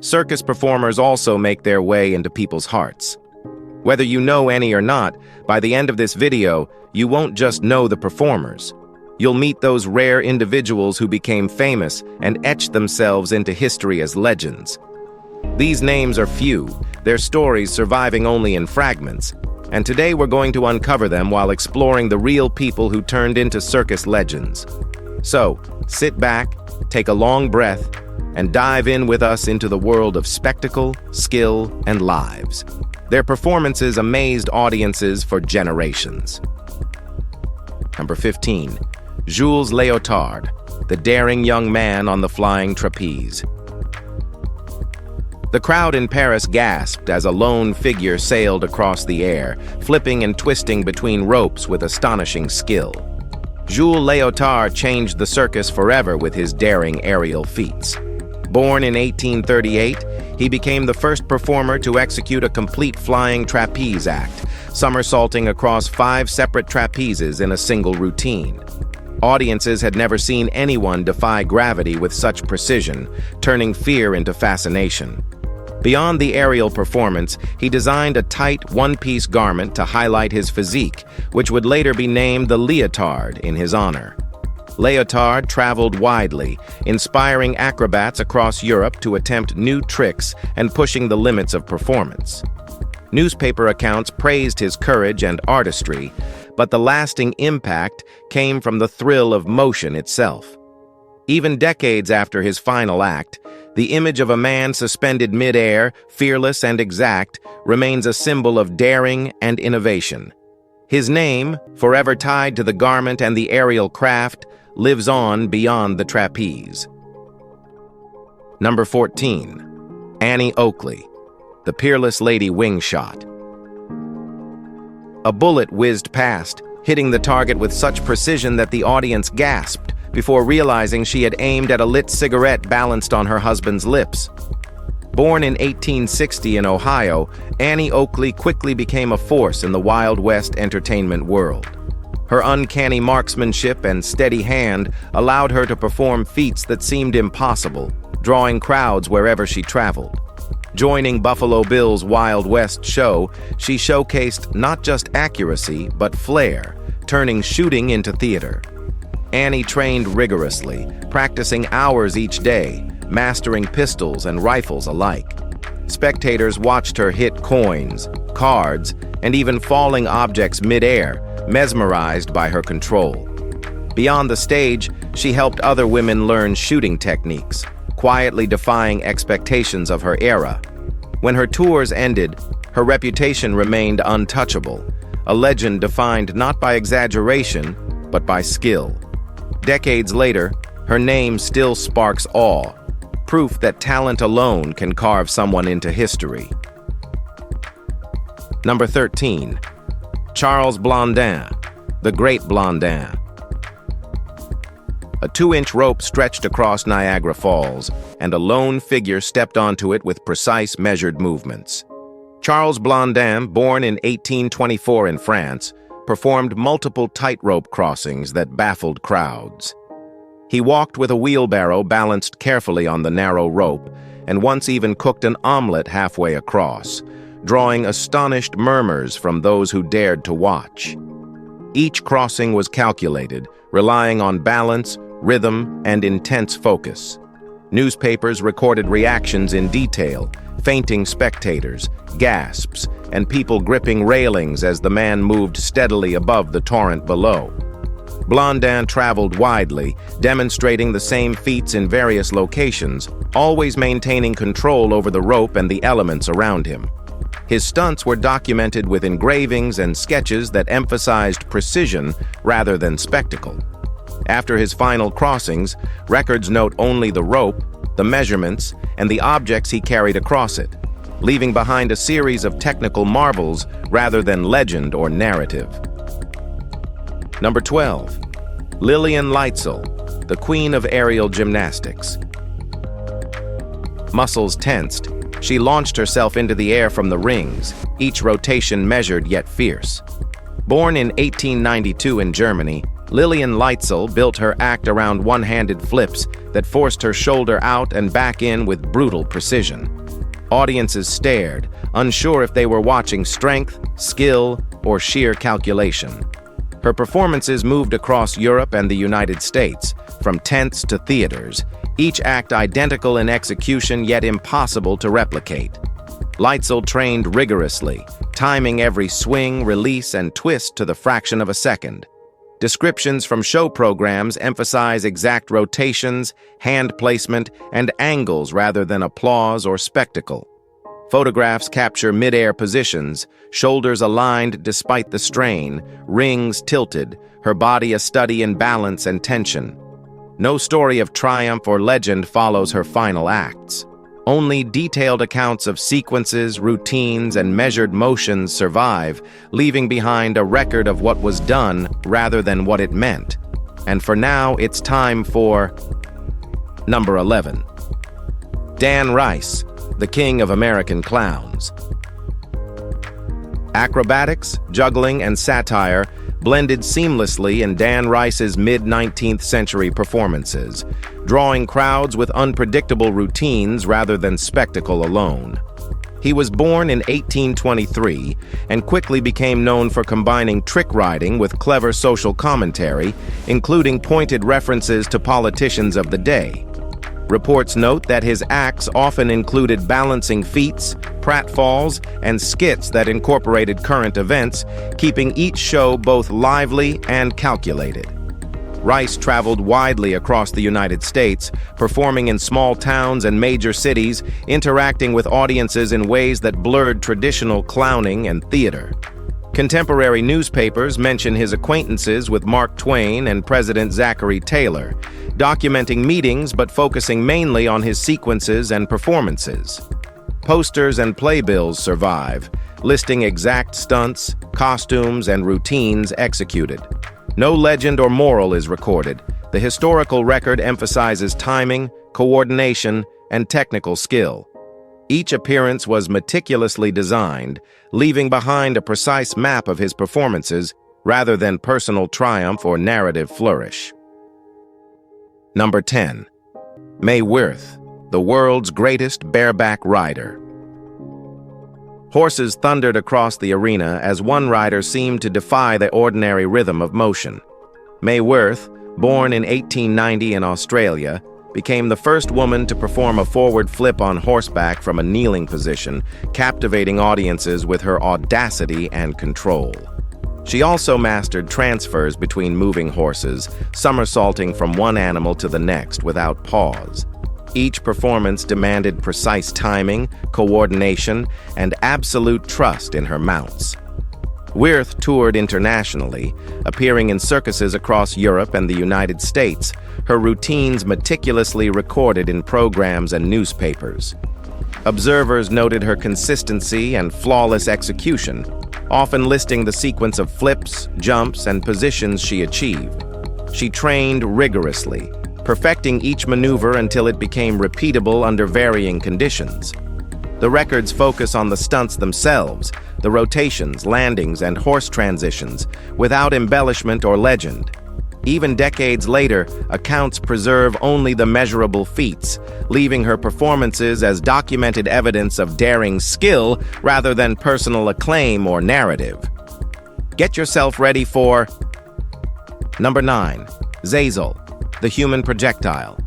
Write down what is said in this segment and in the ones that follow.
Circus performers also make their way into people's hearts. Whether you know any or not, by the end of this video, you won't just know the performers. You'll meet those rare individuals who became famous and etched themselves into history as legends. These names are few, their stories surviving only in fragments, and today we're going to uncover them while exploring the real people who turned into circus legends. So, sit back, take a long breath, and dive in with us into the world of spectacle, skill, and lives. Their performances amazed audiences for generations. Number 15. Jules Léotard, the daring young man on the flying trapeze. The crowd in Paris gasped as a lone figure sailed across the air, flipping and twisting between ropes with astonishing skill. Jules Léotard changed the circus forever with his daring aerial feats. Born in 1838, he became the first performer to execute a complete flying trapeze act, somersaulting across 5 separate trapezes in a single routine. Audiences had never seen anyone defy gravity with such precision, turning fear into fascination. Beyond the aerial performance, he designed a tight one-piece garment to highlight his physique, which would later be named the Leotard in his honor. Léotard traveled widely, inspiring acrobats across Europe to attempt new tricks and pushing the limits of performance. Newspaper accounts praised his courage and artistry, but the lasting impact came from the thrill of motion itself. Even decades after his final act, the image of a man suspended mid-air, fearless and exact, remains a symbol of daring and innovation. His name, forever tied to the garment and the aerial craft, lives on beyond the trapeze. Number 14. Annie Oakley, the peerless lady wing shot. A bullet whizzed past, hitting the target with such precision that the audience gasped before realizing she had aimed at a lit cigarette balanced on her husband's lips. Born in 1860 in Ohio, Annie Oakley quickly became a force in the Wild West entertainment world. Her uncanny marksmanship and steady hand allowed her to perform feats that seemed impossible, drawing crowds wherever she traveled. Joining Buffalo Bill's Wild West show, she showcased not just accuracy, but flair, turning shooting into theater. Annie trained rigorously, practicing hours each day, mastering pistols and rifles alike. Spectators watched her hit coins, cards, and even falling objects mid-air, mesmerized by her control. Beyond the stage, she helped other women learn shooting techniques, quietly defying expectations of her era. When her tours ended, her reputation remained untouchable, a legend defined not by exaggeration, but by skill. Decades later, her name still sparks awe, proof that talent alone can carve someone into history. Number 13. Charles Blondin, the Great Blondin. A 2-inch rope stretched across Niagara Falls, and a lone figure stepped onto it with precise, measured movements. Charles Blondin, born in 1824 in France, performed multiple tightrope crossings that baffled crowds. He walked with a wheelbarrow balanced carefully on the narrow rope, and once even cooked an omelet halfway across, drawing astonished murmurs from those who dared to watch. Each crossing was calculated, relying on balance, rhythm, and intense focus. Newspapers recorded reactions in detail, fainting spectators, gasps, and people gripping railings as the man moved steadily above the torrent below. Blondin traveled widely, demonstrating the same feats in various locations, always maintaining control over the rope and the elements around him. His stunts were documented with engravings and sketches that emphasized precision rather than spectacle. After his final crossings, records note only the rope, the measurements, and the objects he carried across it, leaving behind a series of technical marvels rather than legend or narrative. Number 12. Lillian Leitzel, the Queen of Aerial Gymnastics. Muscles tensed, she launched herself into the air from the rings, each rotation measured yet fierce. Born in 1892 in Germany, Lillian Leitzel built her act around one-handed flips that forced her shoulder out and back in with brutal precision. Audiences stared, unsure if they were watching strength, skill, or sheer calculation. Her performances moved across Europe and the United States, from tents to theaters, each act identical in execution yet impossible to replicate. Leitzel trained rigorously, timing every swing, release, and twist to the fraction of a second. Descriptions from show programs emphasize exact rotations, hand placement, and angles rather than applause or spectacle. Photographs capture mid-air positions, shoulders aligned despite the strain, rings tilted, her body a study in balance and tension. No story of triumph or legend follows her final acts. Only detailed accounts of sequences, routines, and measured motions survive, leaving behind a record of what was done rather than what it meant. And for now, it's time for number 11. Dan Rice, the king of American clowns. Acrobatics, juggling, and satire blended seamlessly in Dan Rice's mid-19th century performances, drawing crowds with unpredictable routines rather than spectacle alone. He was born in 1823 and quickly became known for combining trick riding with clever social commentary, including pointed references to politicians of the day. Reports note that his acts often included balancing feats, pratfalls, and skits that incorporated current events, keeping each show both lively and calculated. Rice traveled widely across the United States, performing in small towns and major cities, interacting with audiences in ways that blurred traditional clowning and theater. Contemporary newspapers mention his acquaintances with Mark Twain and President Zachary Taylor, documenting meetings but focusing mainly on his sequences and performances. Posters and playbills survive, listing exact stunts, costumes, and routines executed. No legend or moral is recorded. The historical record emphasizes timing, coordination, and technical skill. Each appearance was meticulously designed, leaving behind a precise map of his performances rather than personal triumph or narrative flourish. Number 10. Mae Wirth, the world's greatest bareback rider. Horses thundered across the arena as one rider seemed to defy the ordinary rhythm of motion. Mae Wirth, born in 1890 in Australia, became the first woman to perform a forward flip on horseback from a kneeling position, captivating audiences with her audacity and control. She also mastered transfers between moving horses, somersaulting from one animal to the next without pause. Each performance demanded precise timing, coordination, and absolute trust in her mounts. Wirth toured internationally, appearing in circuses across Europe and the United States, her routines meticulously recorded in programs and newspapers. Observers noted her consistency and flawless execution, often listing the sequence of flips, jumps, and positions she achieved. She trained rigorously, perfecting each maneuver until it became repeatable under varying conditions. The records focus on the stunts themselves, the rotations, landings, and horse transitions, without embellishment or legend. Even decades later, accounts preserve only the measurable feats, leaving her performances as documented evidence of daring skill rather than personal acclaim or narrative. Get yourself ready for number 9. Zazel, the human projectile.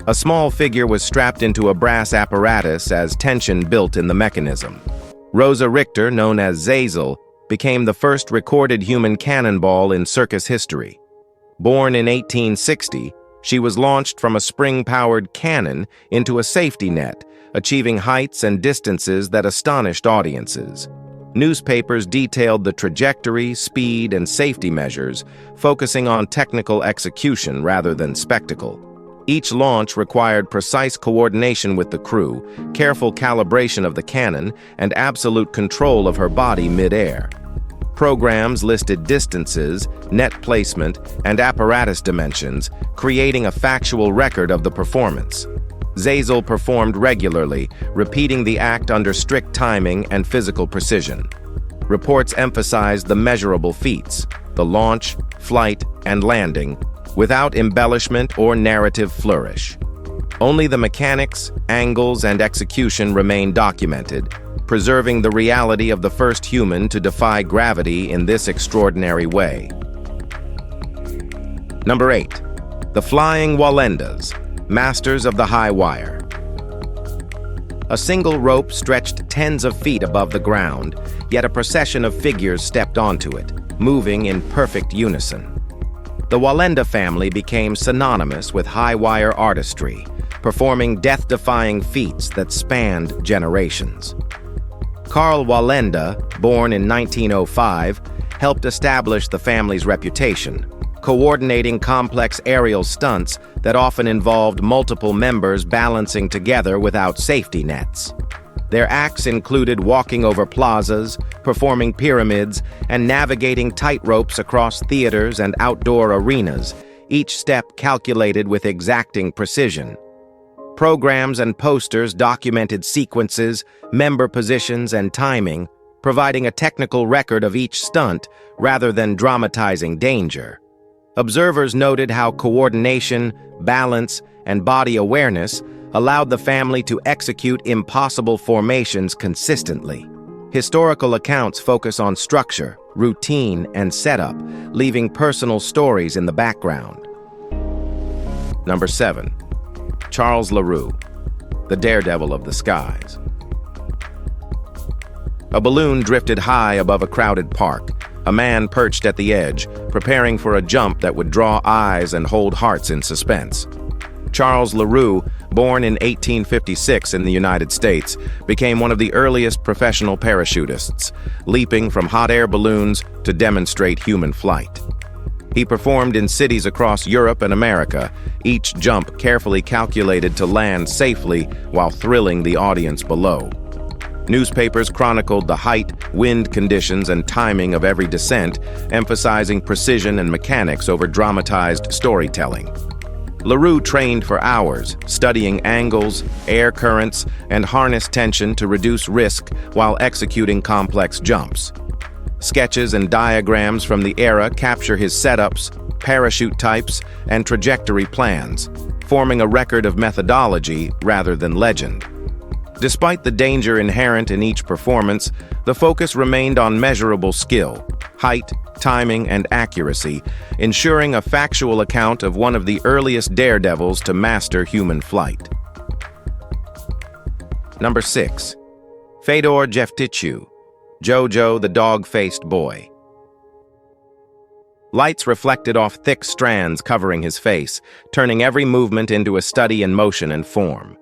A small figure was strapped into a brass apparatus as tension built in the mechanism. Rosa Richter, known as Zazel, became the first recorded human cannonball in circus history. Born in 1860, she was launched from a spring-powered cannon into a safety net, achieving heights and distances that astonished audiences. Newspapers detailed the trajectory, speed, and safety measures, focusing on technical execution rather than spectacle. Each launch required precise coordination with the crew, careful calibration of the cannon, and absolute control of her body mid-air. Programs listed distances, net placement, and apparatus dimensions, creating a factual record of the performance. Zazel performed regularly, repeating the act under strict timing and physical precision. Reports emphasized the measurable feats, the launch, flight, and landing, without embellishment or narrative flourish. Only the mechanics, angles, and execution remain documented, preserving the reality of the first human to defy gravity in this extraordinary way. Number 8. The Flying Walendas, masters of the high wire. A single rope stretched tens of feet above the ground, yet a procession of figures stepped onto it, moving in perfect unison. The Walenda family became synonymous with high-wire artistry, performing death-defying feats that spanned generations. Carl Walenda, born in 1905, helped establish the family's reputation, coordinating complex aerial stunts that often involved multiple members balancing together without safety nets. Their acts included walking over plazas, performing pyramids, and navigating tightropes across theaters and outdoor arenas, each step calculated with exacting precision. Programs and posters documented sequences, member positions, and timing, providing a technical record of each stunt rather than dramatizing danger. Observers noted how coordination, balance, and body awareness allowed the family to execute impossible formations consistently. Historical accounts focus on structure, routine, and setup, leaving personal stories in the background. Number 7. Charles LaRue, the daredevil of the skies. A balloon drifted high above a crowded park. A man perched at the edge, preparing for a jump that would draw eyes and hold hearts in suspense. Charles LaRue, born in 1856 in the United States, became one of the earliest professional parachutists, leaping from hot air balloons to demonstrate human flight. He performed in cities across Europe and America, each jump carefully calculated to land safely while thrilling the audience below. Newspapers chronicled the height, wind conditions, and timing of every descent, emphasizing precision and mechanics over dramatized storytelling. LaRue trained for hours, studying angles, air currents, and harness tension to reduce risk while executing complex jumps. Sketches and diagrams from the era capture his setups, parachute types, and trajectory plans, forming a record of methodology rather than legend. Despite the danger inherent in each performance, the focus remained on measurable skill, height, timing, and accuracy, ensuring a factual account of one of the earliest daredevils to master human flight. Number 6. Fedor Jefticheu, Jojo the Dog-Faced Boy. Lights reflected off thick strands covering his face, turning every movement into a study in motion and form.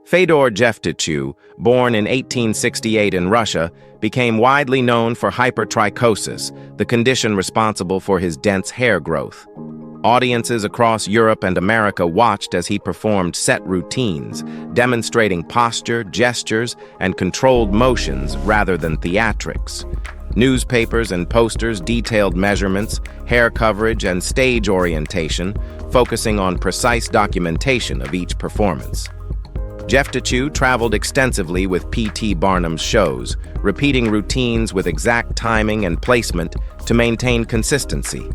Fedor Jefticheu, born in 1868 in Russia, became widely known for hypertrichosis, the condition responsible for his dense hair growth. Audiences across Europe and America watched as he performed set routines, demonstrating posture, gestures, and controlled motions rather than theatrics. Newspapers and posters detailed measurements, hair coverage, and stage orientation, focusing on precise documentation of each performance. Jefticheu traveled extensively with P.T. Barnum's shows, repeating routines with exact timing and placement to maintain consistency.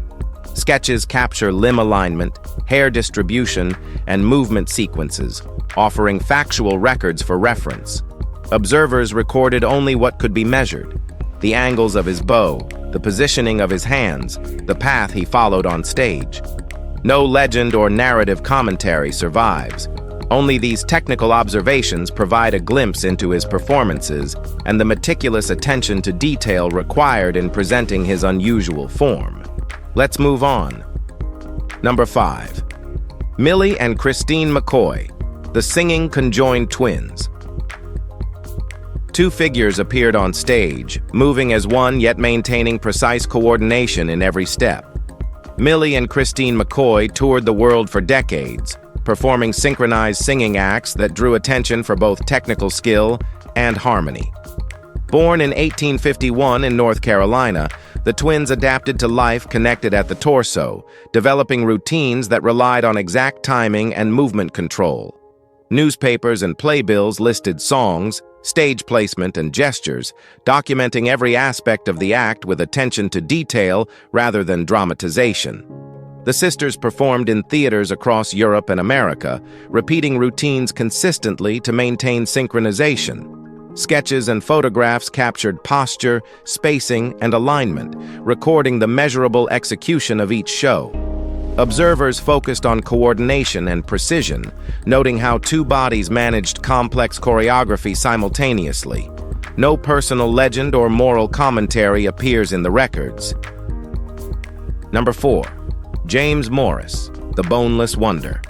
Sketches capture limb alignment, hair distribution, and movement sequences, offering factual records for reference. Observers recorded only what could be measured: the angles of his bow, the positioning of his hands, the path he followed on stage. No legend or narrative commentary survives. Only these technical observations provide a glimpse into his performances and the meticulous attention to detail required in presenting his unusual form. Let's move on. Number 5. Millie and Christine McCoy, the singing conjoined twins. Two figures appeared on stage, moving as one yet maintaining precise coordination in every step. Millie and Christine McCoy toured the world for decades, performing synchronized singing acts that drew attention for both technical skill and harmony. Born in 1851 in North Carolina, the twins adapted to life connected at the torso, developing routines that relied on exact timing and movement control. Newspapers and playbills listed songs, stage placement, and gestures, documenting every aspect of the act with attention to detail rather than dramatization. The sisters performed in theaters across Europe and America, repeating routines consistently to maintain synchronization. Sketches and photographs captured posture, spacing, and alignment, recording the measurable execution of each show. Observers focused on coordination and precision, noting how two bodies managed complex choreography simultaneously. No personal legend or moral commentary appears in the records. Number 4. James Morris, the Boneless Wonder.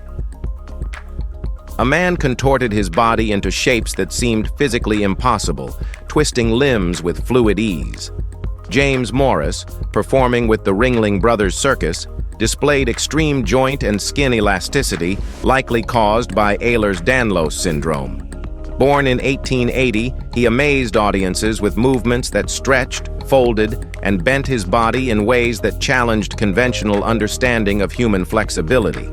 A man contorted his body into shapes that seemed physically impossible, twisting limbs with fluid ease. James Morris, performing with the Ringling Brothers Circus, displayed extreme joint and skin elasticity, likely caused by Ehlers-Danlos syndrome. Born in 1880, he amazed audiences with movements that stretched, folded, and bent his body in ways that challenged conventional understanding of human flexibility.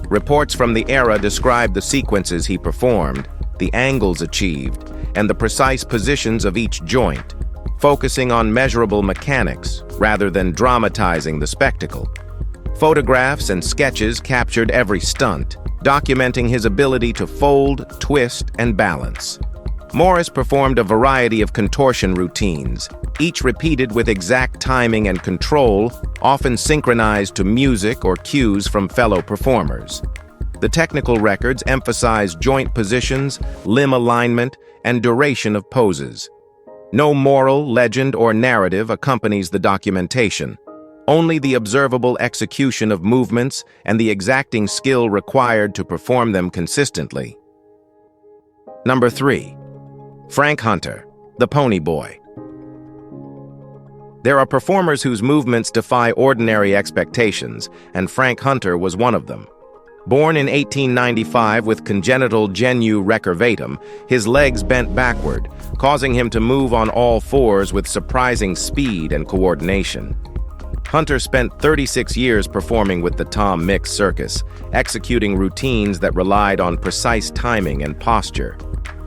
Reports from the era describe the sequences he performed, the angles achieved, and the precise positions of each joint, focusing on measurable mechanics rather than dramatizing the spectacle. Photographs and sketches captured every stunt, documenting his ability to fold, twist, and balance. Morris performed a variety of contortion routines, each repeated with exact timing and control, often synchronized to music or cues from fellow performers. The technical records emphasize joint positions, limb alignment, and duration of poses. No moral, legend, or narrative accompanies the documentation. Only the observable execution of movements and the exacting skill required to perform them consistently. Number 3. Frank Hunter, the Pony Boy. There are performers whose movements defy ordinary expectations, and Frank Hunter was one of them. Born in 1895 with congenital genu recurvatum, his legs bent backward, causing him to move on all fours with surprising speed and coordination. Hunter spent 36 years performing with the Tom Mix Circus, executing routines that relied on precise timing and posture.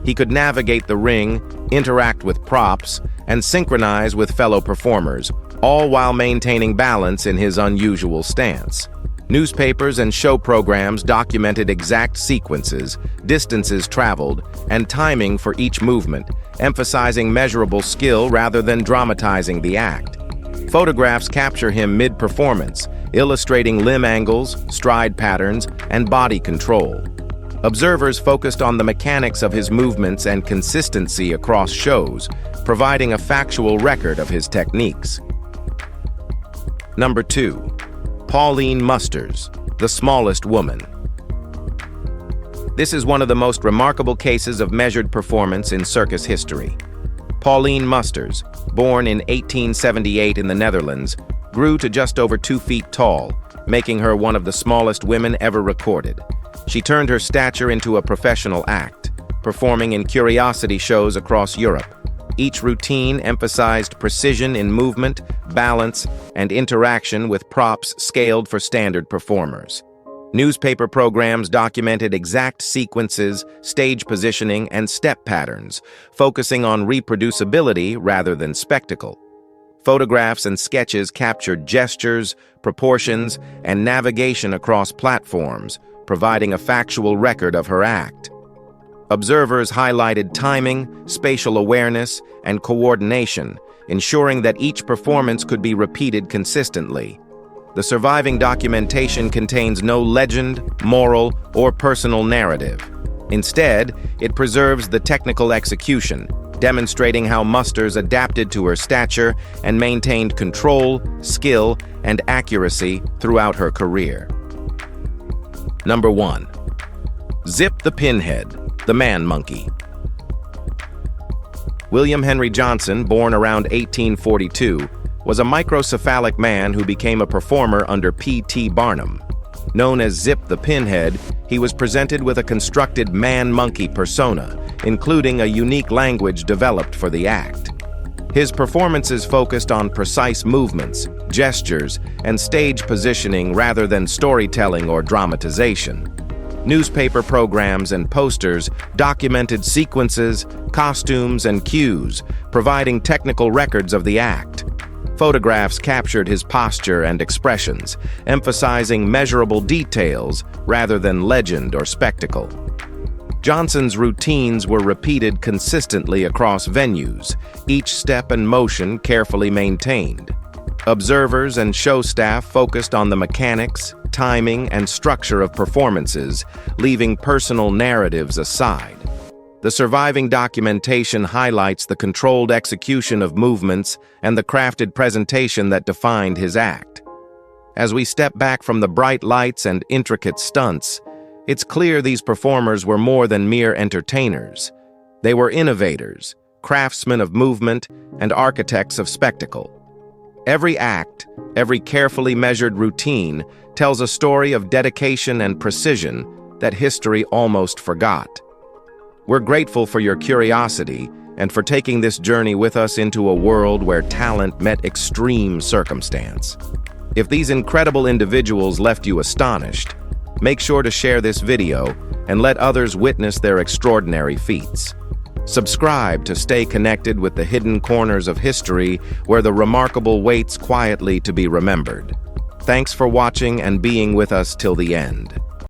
He could navigate the ring, interact with props, and synchronize with fellow performers, all while maintaining balance in his unusual stance. Newspapers and show programs documented exact sequences, distances traveled, and timing for each movement, emphasizing measurable skill rather than dramatizing the act. Photographs capture him mid-performance, illustrating limb angles, stride patterns, and body control. Observers focused on the mechanics of his movements and consistency across shows, providing a factual record of his techniques. Number 2. Pauline Musters, the Smallest Woman. This is one of the most remarkable cases of measured performance in circus history. Pauline Musters, born in 1878 in the Netherlands, grew to just over 2 feet tall, making her one of the smallest women ever recorded. She turned her stature into a professional act, performing in curiosity shows across Europe. Each routine emphasized precision in movement, balance, and interaction with props scaled for standard performers. Newspaper programs documented exact sequences, stage positioning, and step patterns, focusing on reproducibility rather than spectacle. Photographs and sketches captured gestures, proportions, and navigation across platforms, providing a factual record of her act. Observers highlighted timing, spatial awareness, and coordination, ensuring that each performance could be repeated consistently. The surviving documentation contains no legend, moral, or personal narrative. Instead, it preserves the technical execution, demonstrating how Musters adapted to her stature and maintained control, skill, and accuracy throughout her career. Number 1. Zip the Pinhead, the Man Monkey. William Henry Johnson, born around 1842, was a microcephalic man who became a performer under P.T. Barnum. Known as Zip the Pinhead, he was presented with a constructed man-monkey persona, including a unique language developed for the act. His performances focused on precise movements, gestures, and stage positioning rather than storytelling or dramatization. Newspaper programs and posters documented sequences, costumes, and cues, providing technical records of the act. Photographs captured his posture and expressions, emphasizing measurable details rather than legend or spectacle. Johnson's routines were repeated consistently across venues, each step and motion carefully maintained. Observers and show staff focused on the mechanics, timing, and structure of performances, leaving personal narratives aside. The surviving documentation highlights the controlled execution of movements and the crafted presentation that defined his act. As we step back from the bright lights and intricate stunts, it's clear these performers were more than mere entertainers. They were innovators, craftsmen of movement, and architects of spectacle. Every act, every carefully measured routine, tells a story of dedication and precision that history almost forgot. We're grateful for your curiosity and for taking this journey with us into a world where talent met extreme circumstance. If these incredible individuals left you astonished, make sure to share this video and let others witness their extraordinary feats. Subscribe to stay connected with the hidden corners of history where the remarkable waits quietly to be remembered. Thanks for watching and being with us till the end.